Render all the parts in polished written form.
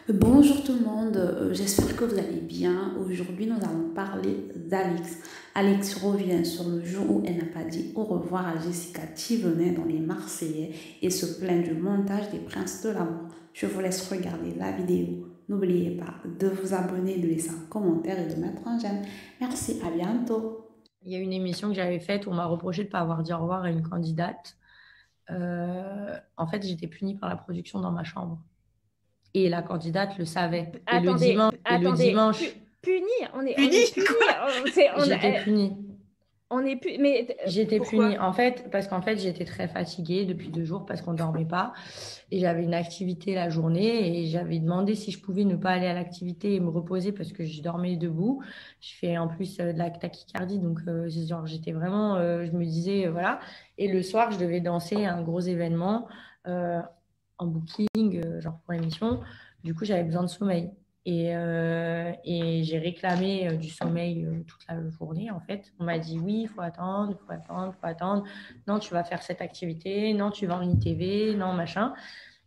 Bonjour tout le monde, j'espère que vous allez bien. Aujourd'hui, nous allons parler d'Alex. Alex revient sur le jour où elle n'a pas dit au revoir à Jessica Thivenet dans Les Marseillais et se plaint du montage des Princes de l'amour. Je vous laisse regarder la vidéo. N'oubliez pas de vous abonner, de laisser un commentaire et de mettre un j'aime. Merci, à bientôt. Il y a une émission que j'avais faite où on m'a reproché de ne pas avoir dit au revoir à une candidate. En fait, j'étais punie par la production dans ma chambre. Et la candidate le savait. Et le Attendez, dimanche, puni, on est punie, puni, quoi. J'étais eh, punie. on est puni, mais J'étais pourquoi? punie. En fait, parce qu'en fait, j'étais très fatiguée depuis 2 jours parce qu'on ne dormait pas. Et j'avais une activité la journée et j'avais demandé si je pouvais ne pas aller à l'activité et me reposer parce que je dormais debout. Je fais en plus de la tachycardie, donc genre, j'étais vraiment, je me disais, voilà. Et le soir, je devais danser à un gros événement euh, en booking, genre pour émission. Du coup, j'avais besoin de sommeil. Et j'ai réclamé du sommeil toute la journée, en fait. On m'a dit oui, il faut attendre, il faut attendre, il faut attendre. Non, tu vas faire cette activité. Non, tu vas en ITV. Non, machin.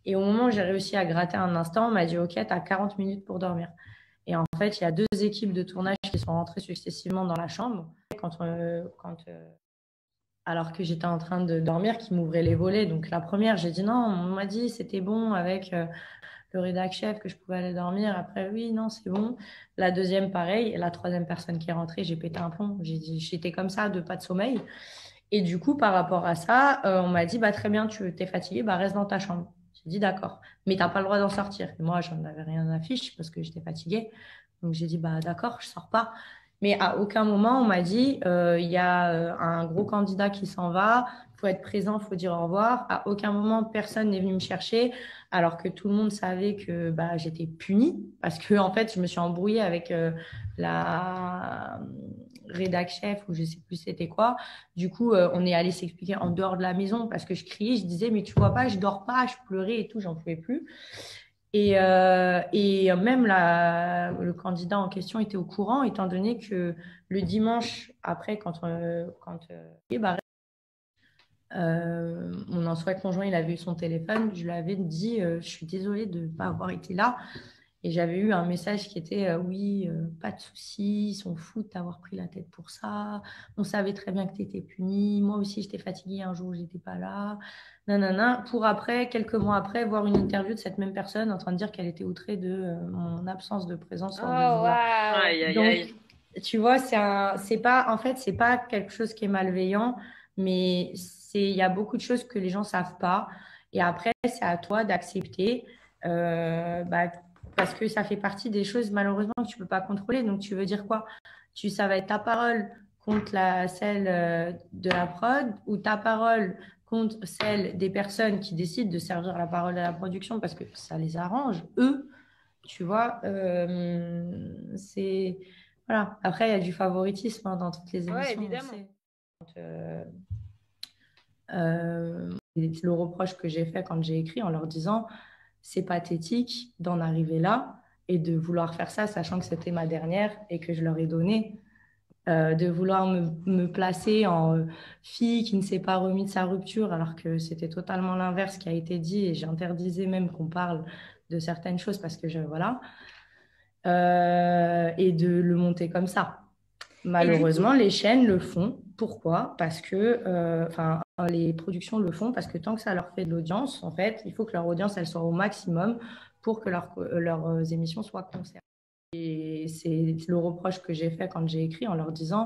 Et au moment où j'ai réussi à gratter un instant, on m'a dit ok, tu as 40 minutes pour dormir. Et en fait, il y a 2 équipes de tournage qui sont rentrées successivement dans la chambre. Alors que j'étais en train de dormir, qui m'ouvraient les volets. Donc la première, j'ai dit non, on m'a dit c'était bon avec le rédac chef que je pouvais aller dormir. Après, oui, non, c'est bon. La deuxième, pareil. Et la troisième personne qui est rentrée, j'ai pété un plomb. J'étais comme ça, de pas de sommeil. Et du coup, par rapport à ça, on m'a dit, bah, très bien, tu t'es fatigué, bah, reste dans ta chambre. J'ai dit, d'accord. Mais t'as pas le droit d'en sortir. Et moi, j'en avais rien à fiche parce que j'étais fatiguée. Donc, j'ai dit, bah, d'accord, je sors pas. Mais à aucun moment, on m'a dit, il y a un gros candidat qui s'en va, faut être présent, faut dire au revoir. À aucun moment, personne n'est venu me chercher, alors que tout le monde savait que bah, j'étais punie parce que en fait, je me suis embrouillée avec la rédac chef ou je sais plus c'était quoi. Du coup, on est allé s'expliquer en dehors de la maison parce que je criais, je disais, mais tu vois pas, je dors pas, je pleurais et tout, j'en pouvais plus. Et même le candidat en question était au courant, étant donné que le dimanche après, bah, mon ancien conjoint, il avait eu son téléphone, je lui avais dit, je suis désolée de ne pas avoir été là. Et j'avais eu un message qui était, oui, pas de souci, ils sont fous de t'avoir pris la tête pour ça. On savait très bien que tu étais punie. Moi aussi, j'étais fatiguée un jour où j'étais pas là. Nanana. Pour après, quelques mois après, voir une interview de cette même personne en train de dire qu'elle était outrée de mon absence de présence lors de ce Oh, jour-là. waouh! Aïe, aïe, Donc, aïe. tu vois, c'est pas, en fait, c'est pas quelque chose qui est malveillant, mais il y a beaucoup de choses que les gens savent pas. Et après, c'est à toi d'accepter, bah, parce que ça fait partie des choses, malheureusement, que tu peux pas contrôler. Donc, tu veux dire quoi? Ça va être ta parole contre celle de la prod ou ta parole contre celle des personnes qui décident de servir la parole à la production parce que ça les arrange, eux. Tu vois, voilà. Après, il y a du favoritisme hein, dans toutes les Ouais, émissions, on le évidemment. sait. Euh, le reproche que j'ai fait quand j'ai écrit en leur disant, c'est pathétique d'en arriver là et de vouloir faire ça, sachant que c'était ma dernière et que je leur ai donné, de vouloir me placer en fille qui ne s'est pas remis de sa rupture, alors que c'était totalement l'inverse qui a été dit et j'interdisais même qu'on parle de certaines choses parce que voilà. Et de le monter comme ça. Et du coup, Malheureusement, les chaînes le font. Pourquoi? Parce que, enfin, les productions le font parce que tant que ça leur fait de l'audience, en fait, il faut que leur audience, elle soit au maximum pour que leurs émissions soient concernées. Et c'est le reproche que j'ai fait quand j'ai écrit en leur disant